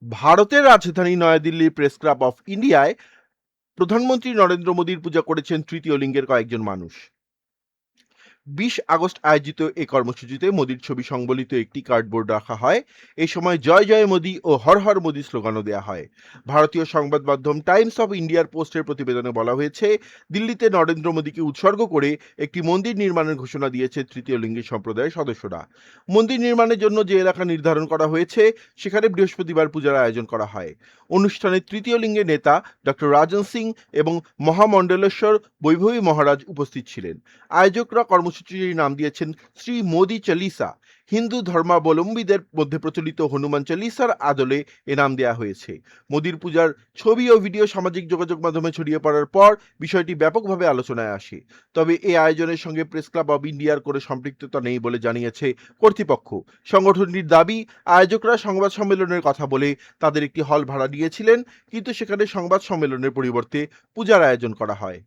ভারতের রাজধানী নয়াদিল্লির প্রেস ক্লাব অফ ইন্ডিয়ায় প্রধানমন্ত্রী নরেন্দ্র মোদীর পূজা করেছেন তৃতীয় লিঙ্গের কয়েকজন মানুষ। 20 আগস্ট আয়োজিত এই কর্মসূচিতে মোদীর ছবি সংবলিত একটি কার্ডবোর্ড রাখা হয়। এই সময় জয় জয় মোদী ও হর হর মোদী স্লোগানও দেওয়া হয়। ভারতীয় সংবাদ মাধ্যম টাইমস অফ ইন্ডিয়ার পোস্টের প্রতিবেদনে বলা হয়েছে, দিল্লিতে নরেন্দ্র মোদীকে উৎসর্গ করে একটি মন্দির নির্মাণের ঘোষণা দিয়েছে তৃতীয় লিঙ্গের সম্প্রদায়ের সদস্যরা। মন্দির নির্মাণের জন্য যে এলাকা নির্ধারণ করা হয়েছে সেখানে বৃহস্পতিবার পূজার আয়োজন করা হয়। অনুষ্ঠানে তৃতীয় লিঙ্গের নেতা ডক্টর রাজন সিং এবং মহামণ্ডলেশ্বর বৈভবী মহারাজ উপস্থিত ছিলেন। আয়োজকরা কর্মসূচির নাম দিয়েছেন শ্রী মোদী চালিসা। হিন্দু ধর্মাবলম্বীদের মধ্যে প্রচলিত হনুমান চালিসার আদলে এ নাম দেওয়া হয়েছে। মোদীর পূজার ছবি ও ভিডিও সামাজিক যোগাযোগ মাধ্যমে ছড়িয়ে পড়ার পর বিষয়টি ব্যাপকভাবে আলোচনায় আসে। তবে এই আয়োজনের সঙ্গে প্রেস ক্লাব অব ইন্ডিয়ার কোনো সম্পৃক্ততা নেই বলে জানিয়েছে কর্তৃপক্ষ। সংগঠনটির দাবি, আয়োজকরা সংবাদ সম্মেলনের কথা বলে তাদের একটি হল ভাড়া নিয়েছিলেন, কিন্তু সেখানে সংবাদ সম্মেলনের পরিবর্তে পূজার আয়োজন করা হয়।